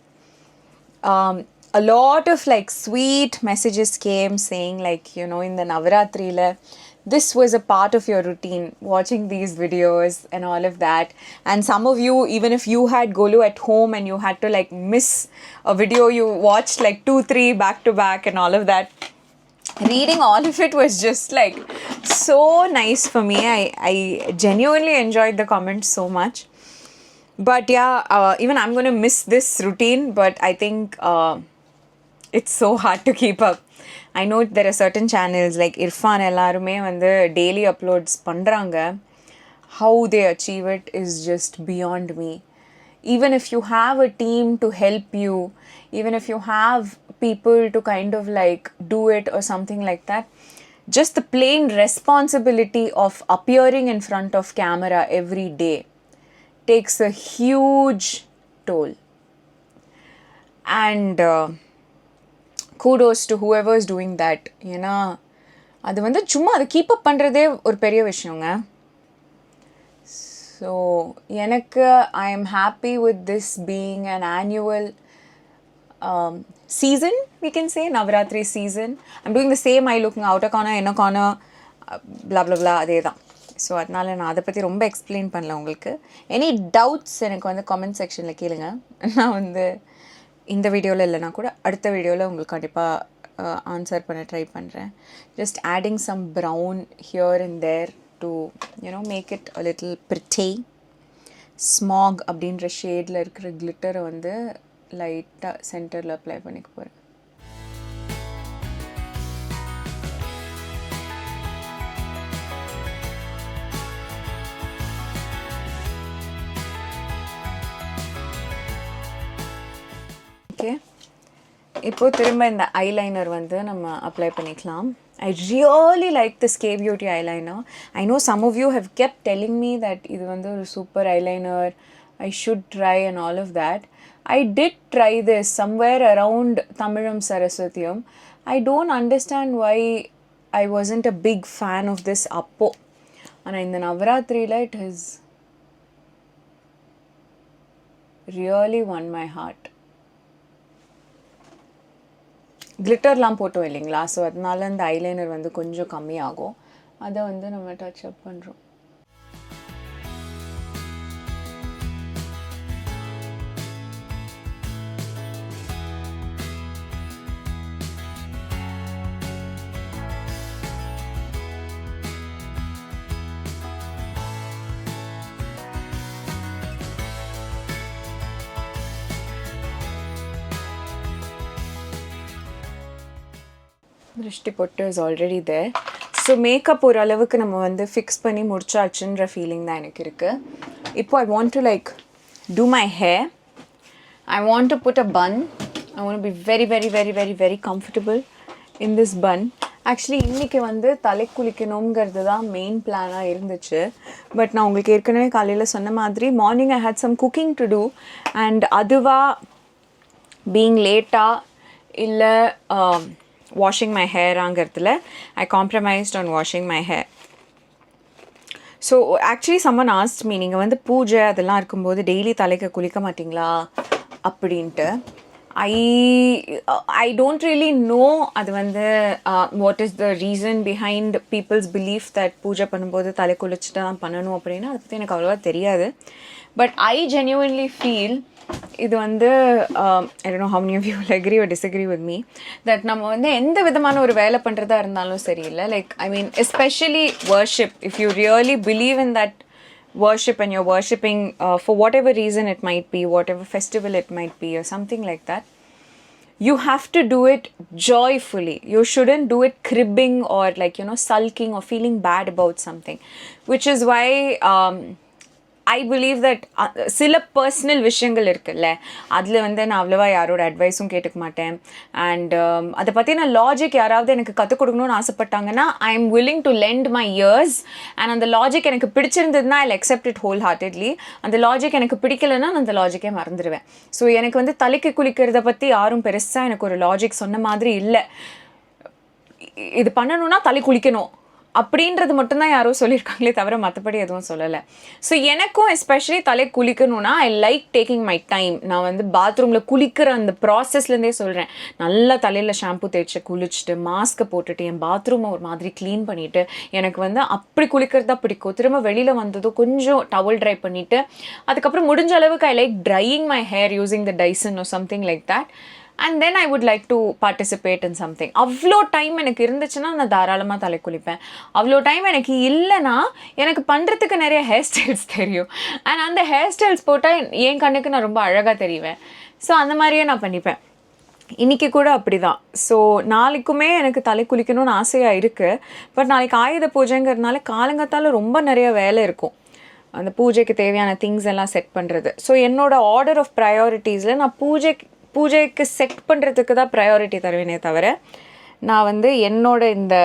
a lot of like sweet messages came saying like in the Navaratri this was a part of your routine, watching these videos and all of that. And some of you, even if you had Golu at home and you had to like miss a video you watched like 2-3 back to back and all of that, reading all of it was just like so nice for me. I genuinely enjoyed the comments so much. But yeah, even I'm going to miss this routine, but I think it's so hard to keep up. I know there are certain channels like Irfan ellarume vandu daily uploads pandranga. How they achieve it is just beyond me. Even if you have a team to help you, even if you have people to kind of like do it or something like that, just the plain responsibility of appearing in front of camera every day takes a huge toll. And kudos to whoever is doing that. ஏன்னா அது வந்து சும்மா அதை keep up பண்ணுறதே ஒரு பெரிய விஷயங்க. So எனக்கு I am happy with this being an annual season, we can say, Navaratri season. I'm doing the same eye looking outer corner, inner corner, blah blah blah, அதே தான். ஸோ அதனால் நான் அதை பற்றி ரொம்ப எக்ஸ்பிளைன் பண்ணல உங்களுக்கு. எனி டவுட்ஸ் எனக்கு வந்து காமெண்ட் செக்ஷனில் கேளுங்க. நான் வந்து இந்த வீடியோவில் இல்லைனா கூட அடுத்த வீடியோவில் உங்களுக்கு கண்டிப்பாக ஆன்சர் பண்ண ட்ரை பண்ணுறேன். Just adding some brown here and there to make it a little pretty. Smack அப்படின்ற ஷேடில் இருக்கிற கிளிட்டரை வந்து லைட்டாக சென்டரில் அப்ளை பண்ணிக்க போகிறேன். ஓகே, இப்போ திரும்ப இந்த ஐலைனர் வந்து நம்ம அப்ளை பண்ணிக்கலாம். I really like this K Beauty eyeliner. I know some of you have kept telling me that இது வந்து ஒரு super eyeliner, I should try and all of that. I did try this somewhere around Tamilam Saraswathiyam. I don't understand why I wasn't a big fan of this appo. And in the Navaratri it has really won my heart. கிளிட்டர்லாம் போட்டோம் இல்லைங்களா, so அதனால இந்த eyeliner வந்து கொஞ்சம் கம்மியாகும். அதை வந்து நம்ம டச் அப் பண்ணுறோம். திருஷ்டி பொட்டு is already there. So makeup ஓரளவுக்கு நம்ம வந்து ஃபிக்ஸ் பண்ணி முடிச்சாச்சுன்ற ஃபீலிங் தான் எனக்கு இருக்குது. இப்போ I want to like do my hair. I want to put a bun. I want be very very very very very comfortable in this bun. Actually இன்றைக்கி வந்து தலை குளிக்கணுங்கிறது தான் மெயின் பிளானாக இருந்துச்சு. பட் நான் உங்களுக்கு ஏற்கனவே காலையில் சொன்ன மாதிரி morning I had some cooking to do. And அதுவாக பீயிங் லேட்டாக இல்லை washing my hair ஆங்கிறதுல I compromised on washing my hair. So actually someone asked me, நீங்கள் வந்து பூஜை அதெல்லாம் இருக்கும்போது டெய்லி தலைக்கு குளிக்க மாட்டிங்களா அப்படின்ட்டு. I don't really know அது வந்து what is the reason behind people's belief that பூஜை பண்ணும்போது தலை குளிச்சுட்டு தான் பண்ணணும் அப்படின்னு. அதை பற்றி எனக்கு அவ்வளோவா தெரியாது. But I genuinely feel இது வந்து I don't know how many of you will agree or disagree with me that நம்ம வந்து எந்த விதமான ஒரு வேலை பண்ணுறதா இருந்தாலும் சரியில்லை, like I mean especially worship, if you really believe in that worship and you're worshipping for whatever reason it might be, whatever festival it might be or something like that, you have to do it joyfully. You shouldn't do it cribbing or like, you know, sulking or feeling bad about something, which is why I believe that சில personal விஷயங்கள் இருக்குல்ல, அதில் வந்து நான் அவ்வளோவா யாரோட அட்வைஸும் கேட்டுக்க மாட்டேன். அண்ட் அதை பற்றி நான் லாஜிக் யாராவது எனக்கு கற்றுக் கொடுக்கணும்னு ஆசைப்பட்டாங்கன்னா I am willing to lend my ears. And அந்த லாஜிக் எனக்கு பிடிச்சிருந்ததுன்னா I accept it wholeheartedly. அந்த லாஜிக் எனக்கு பிடிக்கலைன்னா நான் அந்த லாஜிக்கே மறந்துடுவேன். ஸோ எனக்கு வந்து தலைக்கு குளிக்கிறத பற்றி யாரும் பெருசாக எனக்கு ஒரு லாஜிக் சொன்ன மாதிரி இல்லை. இது பண்ணணும்னா தலை குளிக்கணும் அப்படின்றது மட்டும்தான் யாரோ சொல்லியிருக்காங்களே தவிர மற்றபடி எதுவும் சொல்லலை. ஸோ எனக்கும் எஸ்பெஷலி தலை குளிக்கணும்னா I like taking my time. நான் வந்து பாத்ரூமில் குளிக்கிற அந்த ப்ராசஸ்லேருந்தே சொல்கிறேன், நல்லா தலையில் ஷாம்பு தேய்ச்சி குளிச்சுட்டு மாஸ்க்கை போட்டுட்டு என் பாத்ரூமை ஒரு மாதிரி க்ளீன் பண்ணிவிட்டு எனக்கு வந்து அப்படி குளிக்கிறது தான் பிடிக்கும். திரும்ப வெளியில் வந்ததும் கொஞ்சம் டவல் ட்ரை பண்ணிவிட்டு அதுக்கப்புறம் முடிஞ்ச அளவுக்கு I like trying my hair using the Dyson or something like that. And then I would like to participate in something. அவ்வளோ டைம் எனக்கு இருந்துச்சுன்னா நான் தாராளமாக தலை குளிப்பேன். அவ்வளோ டைம் எனக்கு இல்லைன்னா எனக்கு பண்ணுறதுக்கு நிறைய ஹேர் ஸ்டைல்ஸ் தெரியும். அண்ட் அந்த ஹேர் ஸ்டைல்ஸ் போட்டால் என் கண்ணுக்கு நான் ரொம்ப அழகாக தெரிவேன். ஸோ அந்த மாதிரியே நான் பண்ணிப்பேன். இன்றைக்கி கூட அப்படி தான். ஸோ நாளைக்குமே எனக்கு தலை குளிக்கணும்னு ஆசையாக இருக்குது. பட் நாளைக்கு ஆயுத பூஜைங்கிறதுனால காலங்கத்தால் ரொம்ப நிறைய வேலை இருக்கும். அந்த பூஜைக்கு தேவையான திங்ஸ் எல்லாம் செட் பண்ணுறது. ஸோ என்னோடய ஆர்டர் ஆஃப் ப்ரையாரிட்டிஸில் நான் பூஜைக்கு செட் பண்ணுறதுக்கு தான் ப்ரையாரிட்டி தருவேனே தவிர நான் வந்து என்னோட இந்த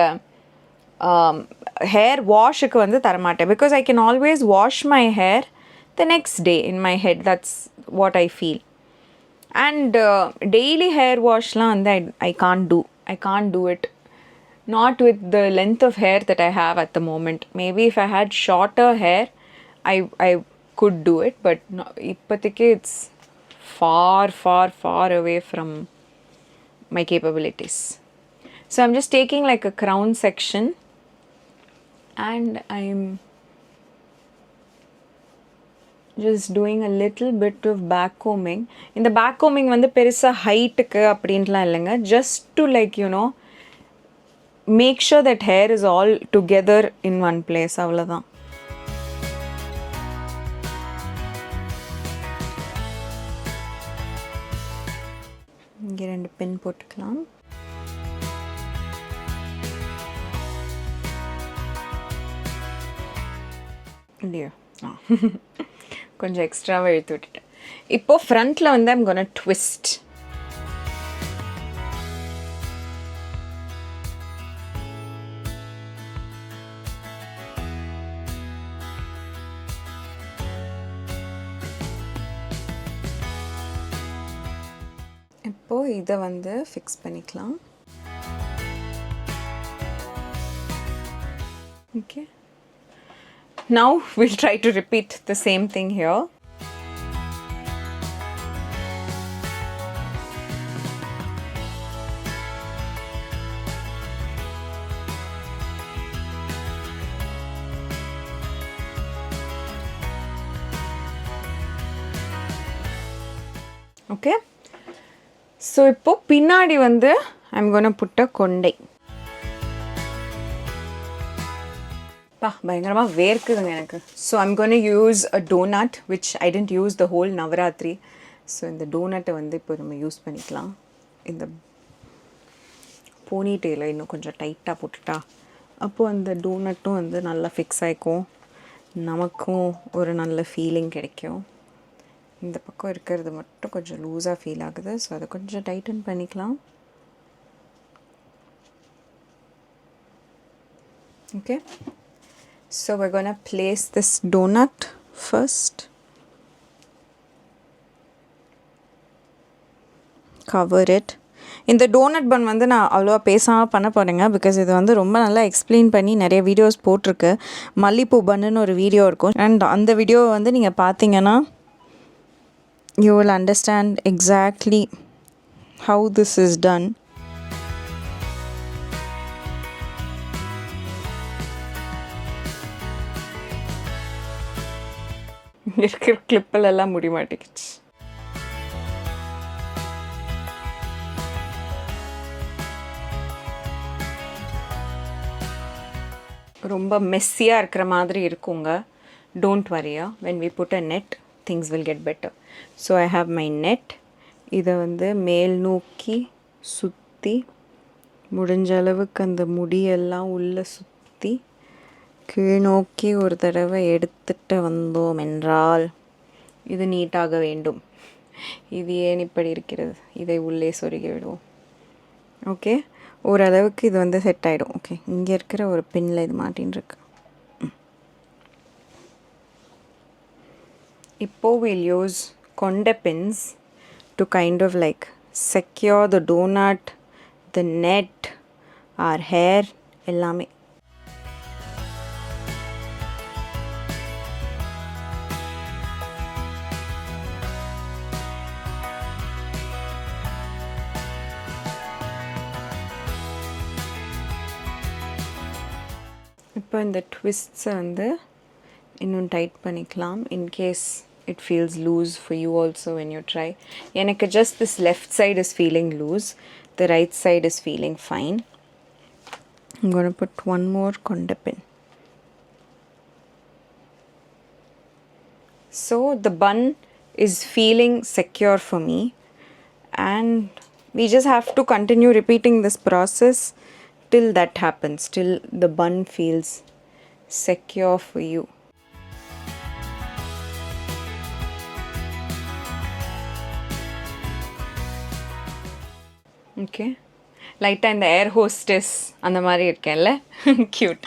ஹேர் வாஷுக்கு வந்து தரமாட்டேன். Because I can always wash my hair the next day in my head. That's what I feel. And daily hair வாஷ்லாம் வந்து I can't do it. Not with the length of hair that I have at the moment. Maybe if I had shorter hair I could do it, but இப்போதைக்கு it's far away from my capabilities. So I'm just taking like a crown section and I'm just doing a little bit of back combing. In the back combing வந்து பெருசா ஹைட்டுக்கு அப்படின்ட்டுலாம் இல்லைங்க, just to like you know make sure that hair is all together in one place. அவ்வளோதான். இங்கே 2 பின் போட்டுக்கலாம். இல்லையா, கொஞ்சம் எக்ஸ்ட்ராவாக இழுத்து விட்டுட்டேன். இப்போது ஃப்ரண்ட்டில் வந்து ஐம் கோனா ட்விஸ்ட். இப்போது இதை வந்து ஃபிக்ஸ் பண்ணிக்கலாம். Okay. Now we'll try to repeat the same thing here. Okay. So இப்போ பின்னாடி வந்து I'm going to put a கொண்டை. பயங்கரமாக வேர்க்குதுங்க எனக்கு. So I'm cone use a donut which I tend use the whole Navratri. So இந்த டோனட்டை வந்து இப்போ நம்ம யூஸ் பண்ணிக்கலாம். இந்த போனி டெயிலை இன்னும் கொஞ்சம் டைட்டாக போட்டுட்டா அப்போது அந்த டோனட்டும் வந்து நல்லா ஃபிக்ஸ் ஆகிக்கும், நமக்கும் ஒரு நல்ல ஃபீலிங் கிடைக்கும். இந்த பக்கம் இருக்கிறது மட்டும் கொஞ்சம் லூஸாக ஃபீல் ஆகுது. ஸோ அதை கொஞ்சம் டைட்டன் பண்ணிக்கலாம். Okay. So we're going to place this donut first. Cover it. இந்த டோனட் பன் வந்து நான் அவ்வளோவா பேசாமல் பண்ண போகிறேங்க. பிகாஸ் இது வந்து ரொம்ப நல்லா எக்ஸ்பிளைன் பண்ணி நிறைய வீடியோஸ் போட்டிருக்கு. மல்லிப்பூ பன்னுன்னு ஒரு வீடியோ இருக்கும். அண்ட் அந்த வீடியோவை வந்து நீங்கள் பார்த்தீங்கன்னா you will understand exactly how this is done. இருக்கிற கிளிப்பெல்லாம் முடி மாட்டிக்கிச்சு. ரொம்ப மெஸ்ஸியாக இருக்கிற மாதிரி இருக்குங்க. டோன்ட் வரியா, when we put a net things will get better. So I have my net. இதை வந்து மேல் நோக்கி சுற்றி முடிஞ்ச அளவுக்கு அந்த முடியெல்லாம் உள்ளே சுற்றி கீழ் நோக்கி ஒரு தடவை எடுத்துட்டு வந்தோம் என்றால் இது நீட்டாக வேண்டும். இது ஏன் இப்படி இருக்கிறது, இதை உள்ளே சொருகி விடுவோம். ஓகே, ஓரளவுக்கு இது வந்து செட் ஆகிடும். ஓகே, இங்கே இருக்கிற ஒரு பின்னில் இது மாட்டின்னு இருக்கு. இப்போது we'll use கொண்டை pins to kind of like secure the donut, the net, our hair எல்லாமே. இப்போ இந்த ட்விஸ்ட்ஸை வந்து இன்னும் டைட் பண்ணிக்கலாம். In case it feels loose for you also when you try. எனக்கு just this left side is feeling loose, the right side is feeling fine. I'm going to put one more konda pin. So the bun is feeling secure for me, and we just have to continue repeating this process till that happens, till the bun feels secure for you. Okay, லைட்டாக இந்த ஏர் hostess அந்த மாதிரி இருக்கேன்ல, cute.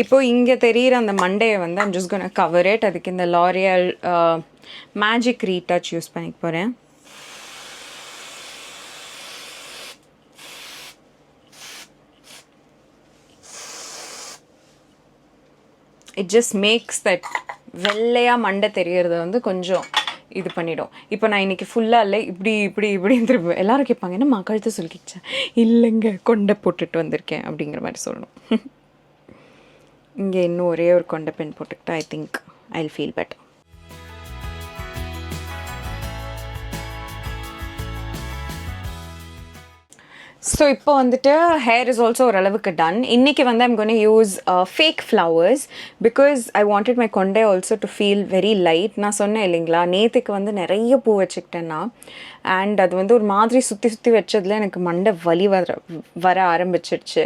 இப்போது இங்கே தெரிகிற அந்த மண்டையை வந்து I'm just gonna cover it. அதுக்கு இந்த லாரியல் மேஜிக் ரீடச் யூஸ் பண்ணிக்க போகிறேன். இட் ஜஸ்ட் மேக்ஸ் தட் வெள்ளையாக மண்டை தெரியறத வந்து கொஞ்சம் இது பண்ணிடும். இப்போ நான் இன்றைக்கி ஃபுல்லாக இல்லை, இப்படி இப்படி இப்படின்னு திரும்ப எல்லோரும் கேட்பாங்க, என்ன கழுத்தை சொல்லிக்கிச்சேன். இல்லைங்க, கொண்டை போட்டுட்டு வந்திருக்கேன் அப்படிங்கிற மாதிரி சொல்லணும். இங்கே இன்னும் ஒரே ஒரு கொண்டை பென் போட்டுக்கிட்டா I think I will feel better. So இப்போ வந்துட்டு ஹேர் இஸ் ஆல்சோ ஓரளவுக்கு டன். இன்றைக்கி வந்து I'm cone use fake flowers because I wanted my கொண்டே also to feel very light. நான் சொன்னேன் இல்லைங்களா, நேற்றுக்கு வந்து நிறைய பூ வச்சுக்கிட்டேன்னா, அண்ட் அது வந்து ஒரு மாதிரி சுற்றி சுற்றி வச்சதில் எனக்கு மண்டை வலி வர ஆரம்பிச்சிடுச்சு.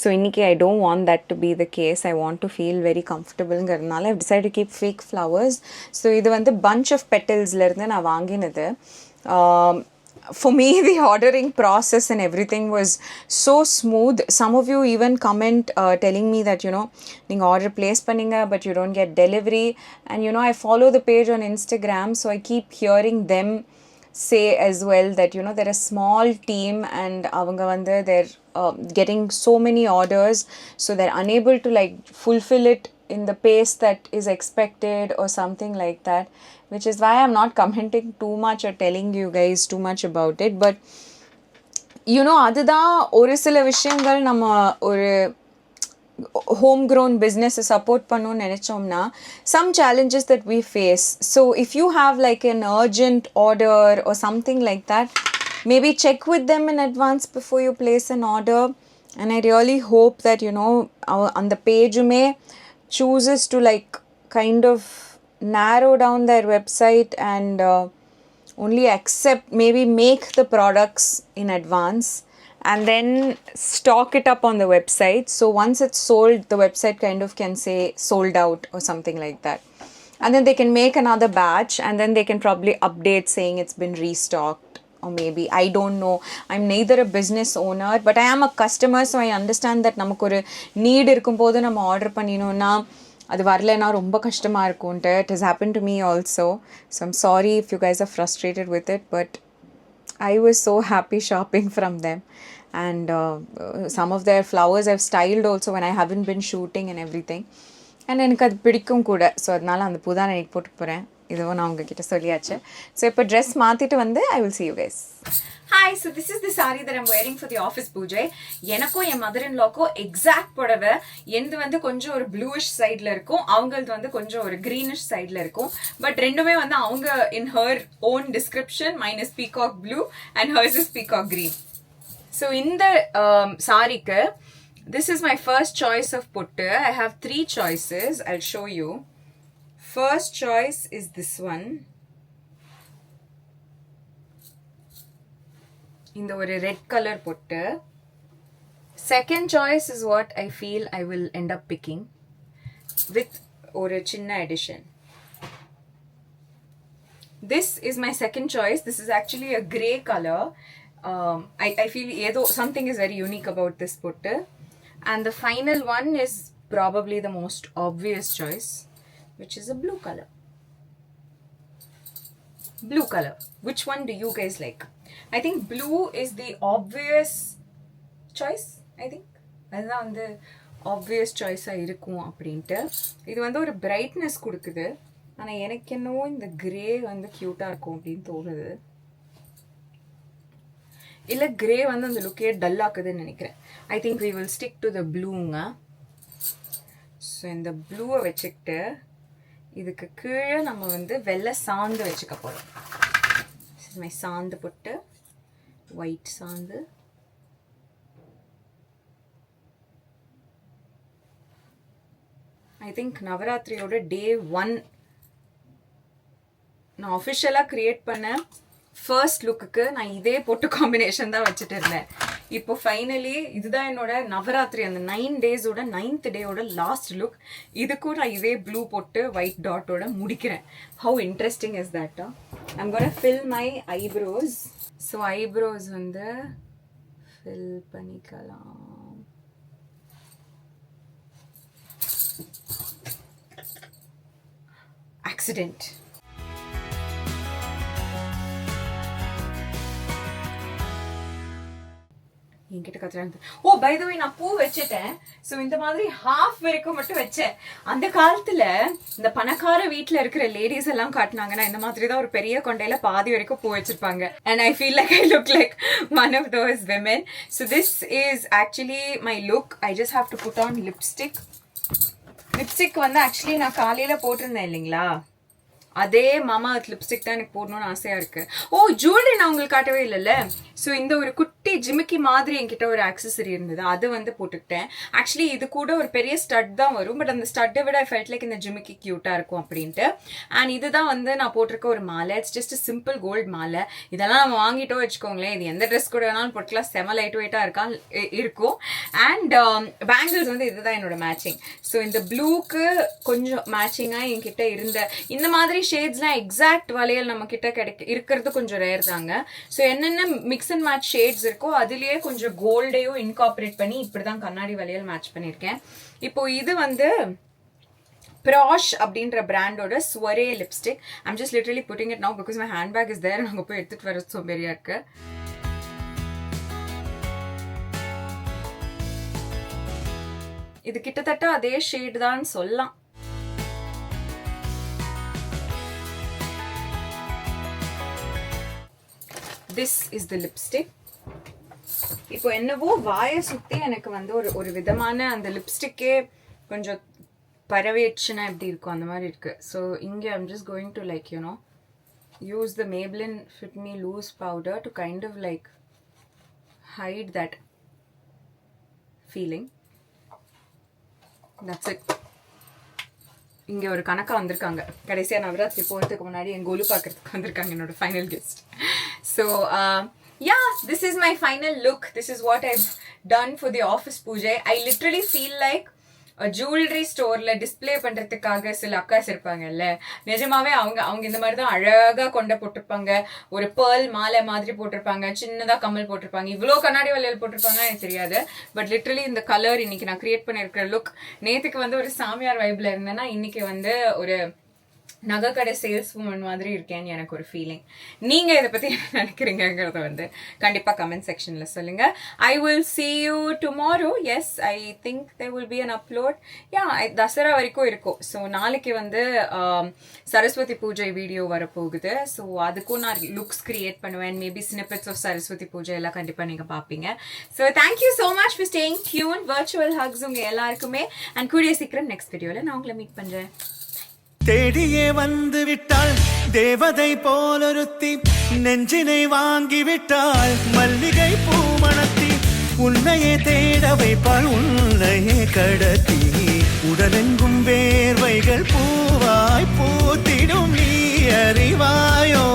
ஸோ இன்றைக்கி I don't want that to be the case. I want to feel very கம்ஃபர்டபுளுங்கிறதுனால I decide to keep fake flowers. So இது வந்து பஞ்ச் ஆஃப் பெட்டல்ஸ்லேருந்து நான் வாங்கினது. For me, the ordering process and everything was so smooth. Some of you even comment telling me that, you know, you order place panninga but you don't get delivery. And, you know, I follow the page on Instagram, so I keep hearing them say as well that, you know, they're a small team and avanga vande they're getting so many orders, so they're unable to like fulfill it in the pace that is expected or something like that, which is why I'm not commenting too much or telling you guys too much about it. But you know, அதுதான் ஒரு சில விஷயங்கள் நம்ம ஒரு home grown business support பண்ணனும்னு நினைச்சோம்னா some challenges that we face. So if you have like an urgent order or something like that, maybe check with them in advance before you place an order. And I really hope that, you know, on the page you may chooses to like kind of narrow down their website and only accept, maybe make the products in advance and then stock it up on the website. So once it's sold, the website kind of can say sold out or something like that. And then they can make another batch and then they can probably update saying it's been restocked. Or maybe, I don't know. I'm neither a business owner, but I am a customer, so I understand that நமக்கு ஒரு NEET இருக்கும்போது நம்ம order பண்ணினோம்னா அது வரலனா ரொம்ப கஷ்டமா இருக்கும்ட்டு. It has happened to me also. So I'm sorry if you guys are frustrated with it, but I was so happy shopping from them. And some of their flowers I've styled also when I haven't been shooting and everything. And எனக்கு அது பிடிக்கும் கூட. So அதனால அந்த பூ தான் எனக்கு போட்டு போகிறேன். இதுவும் நான் உங்ககிட்ட சொல்லியாச்சு. ஸோ இப்போ ட்ரெஸ் மாற்றிட்டு வந்து I will see you guys. Hi, so this is the saree that I'm wearing for the office பூஜை. எனக்கும் என் mother-in-lawக்கும் எக்ஸாக்ட் புடவை. என்னது வந்து கொஞ்சம் ஒரு ப்ளூயிஷ் சைடில் இருக்கும், அவங்களது வந்து கொஞ்சம் ஒரு க்ரீனிஷ் சைடில் இருக்கும். பட் ரெண்டுமே வந்து அவங்க in her own description, mine is peacock blue and hers is peacock green. So இந்த சாரிக்கு this is my first choice of puttu. I have 3 choices. I'll show you. First choice is this one. இந்த ஒரு red color puttu. Second choice is what I feel I will end up picking with ஒரு சின்ன addition. This is my second choice. This is actually a grey color. I feel something is very unique about this puttu. And the final one is probably the most obvious choice, which is a blue color. Blue color. Which one do you guys like? I think blue is the obvious choice, I think. அதுதான் வந்து obvious choice-ஆக இருக்கும் அப்படின்ட்டு. இது வந்து ஒரு brightness கொடுக்குது. ஆனால் எனக்கு என்னவோ இந்த grey வந்து க்யூட்டாக இருக்கும் அப்படின்னு தோணுது. இல்லை கிரே வந்து அந்த லுக்கே டல் ஆக்குதுன்னு நினைக்கிறேன். I think we will stick to the ப்ளூங்க. ஸோ இந்த ப்ளூவை வச்சுக்கிட்டு இதுக்கு கீழே நம்ம வந்து வெள்ளை சாந்து வச்சுக்க போகிறோம். This is my santhu pottu, white santhu. I think நவராத்திரியோட டே 1 நான் அஃபிஷியலாக க்ரியேட் பண்ண ஃபர்ஸ்ட் லுக்குக்கு நான் இதே போட்டு காம்பினேஷன் தான் வச்சுட்டு இருந்தேன். இப்போ ஃபைனலி இதுதான் என்னோட நவராத்திரி அந்த 9 டேஸோட 9th டேயோட லாஸ்ட் லுக். இதுக்கும் நான் இதே ப்ளூ போட்டு ஒயிட் டாட்டோட முடிக்கிறேன். How interesting is that? I'm gonna fill my eyebrows. So eyebrows வந்து ஃபில் பண்ணிக்கலாம். ஆக்சிடென்ட். என்கிட்ட கத்துறாங்க. ஓ பை த வே நான் பூ வச்சுட்டேன். ஸோ இந்த மாதிரி ஹாஃப் வரைக்கும் மட்டும் வச்சேன். அந்த காலத்துல இந்த பணக்கார வீட்டுல இருக்கிற லேடிஸ் எல்லாம் காட்டினாங்கன்னா இந்த மாதிரி தான் ஒரு பெரிய கொண்டையில பாதி வரைக்கும் பூ வச்சிருப்பாங்க. And I feel like I look like one of those women. So this is actually my look. I just have to put on lipstick. Lipstick வந்து ஆக்சுவலி நான் காலையில போட்டிருந்தேன் இல்லைங்களா, அதே மாமா லிப்ஸ்டிக் தான் எனக்கு போடணும்னு ஆசையா இருக்கு. ஓ ஜுவல்லரி நான் உங்களுக்கு காட்டவே இல்லைல்ல. ஸோ இந்த ஒரு குட்டி ஜிமிக்கி மாதிரி என்கிட்ட ஒரு ஆக்சசரி இருந்தது, அது வந்து போட்டுக்கிட்டேன். ஆக்சுவலி இது கூட ஒரு பெரிய ஸ்டட் தான் வரும், பட் அந்த ஸ்டட்டை விட ஐ ஃபெல்ட் லைக் இந்த ஜிமிக்கி கியூட்டா இருக்கும் அப்படின்ட்டு. அண்ட் இதுதான் வந்து நான் போட்டிருக்க ஒரு மாலை. இட்ஸ் ஜஸ்ட் சிம்பிள் கோல்டு மாலை. இதெல்லாம் நம்ம வாங்கிட்டோம் வச்சுக்கோங்களேன், இது எந்த ட்ரெஸ் கூட வேணாலும் போட்டுக்கலாம், செம லைட் வெயிட்டா இருக்கும். அண்ட் பேங்கிள்ஸ் வந்து இதுதான் என்னோட மேட்சிங். ஸோ இந்த ப்ளூக்கு கொஞ்சம் மேட்சிங்கா என்கிட்ட இருந்த இந்த மாதிரி ஷேட்ஸ்லாம் எக்ஸாக்ட் வளையல் நம்ம கிட்ட இருக்கிறது கொஞ்சம் ரேர் தாங்க. ஸோ என்னென்ன மிக்ஸ் அண்ட் மேட்ச் ஷேட்ஸ் இருக்கோ அதுலயே கொஞ்சம் கோல்டையும் இன்கார்பரேட் பண்ணி இப்படிதான் கண்ணாடி வளையல் மேட்ச் பண்ணியிருக்கேன். இப்போ இது வந்து ப்ராஷ் அப்படின்ற பிராண்டோட ஸ்வரே lipstick. I'm just literally putting it now because my handbag is there. நாங்கள் போய் எடுத்துகிட்டு வர சோம்பேறியா இருக்கு. இது கிட்டத்தட்ட அதே ஷேட் தான் சொல்லலாம். This is the lipstick. இப்போ என்னவோ வாயை சுற்றி எனக்கு வந்து ஒரு விதமான அந்த லிப்ஸ்டிக்கே கொஞ்சம் பரவேச்சுன்னா எப்படி இருக்கும் அந்த மாதிரி இருக்கு. ஸோ இங்கே I'm just going to like you know use the Maybelline Fit Me Loose powder to kind of like hide that feeling. That's it. இங்கே ஒரு கணக்கா வந்திருக்காங்க. கடைசியாக நவராத்திரி போகிறதுக்கு முன்னாடி என் கோலு பார்க்கறதுக்கு வந்திருக்காங்க என்னோட final guest. So yeah, this is my final look. This is what I've done for the office puja. I literally feel like jewellery ஸ்டோர்ல டிஸ்பிளே பண்றதுக்காக சில அக்காஸ் இருப்பாங்கல்ல, நிஜமாவே அவங்க இந்த மாதிரி தான் அழகா கொண்ட போட்டிருப்பாங்க. ஒரு பேர்ல் மாலை மாதிரி போட்டிருப்பாங்க, சின்னதா கம்மல் போட்டிருப்பாங்க, இவ்வளோ கண்ணாடி வளையல் போட்டிருப்பாங்க எனக்கு தெரியாது. பட் லிட்டரலி இந்த கலர் இன்னைக்கு நான் கிரியேட் பண்ணிருக்கிற லுக், நேத்துக்கு வந்து ஒரு சாமியார் வைப்ல இருந்தேன்னா இன்னைக்கு வந்து ஒரு நகைக்கடை சேல்ஸ் உமன் மாதிரி இருக்கேன்னு எனக்கு ஒரு ஃபீலிங். நீங்க இதை பத்தி என்ன நினைக்கிறீங்கிறத வந்து கண்டிப்பா கமெண்ட் செக்ஷன்ல சொல்லுங்க. I will see you tomorrow. Yes, I think there will be an upload. Dussehra வரைக்கும் இருக்கும். ஸோ நாளைக்கு வந்து சரஸ்வதி பூஜை வீடியோ வரப்போகுது. ஸோ அதுக்கும் நான் லுக்ஸ் கிரியேட் பண்ணுவேன். மேபி ஸ்னிப்பெட்ஸ் ஆஃப் சரஸ்வதி பூஜை எல்லாம் கண்டிப்பா நீங்க பாப்பீங்க. So thank you so much for staying tune. Virtual hugs உங்க எல்லாருக்குமே. அண்ட் கூடிய சீக்கிரம் நெக்ஸ்ட் வீடியோல நான் உங்களை மீட் பண்றேன். தேடியே வந்து விட்டாள் தேவதை போலொருத்தி, நெஞ்சினை வாங்கி விட்டாள் மல்லிகை பூமணத்தி, உன்னையே தேட வைப்பாள் உன்னையே கடத்தி, உடலெங்கும் வேர்வைகள் பூவாய் பூத்திடும் நீ அறிவாயோ.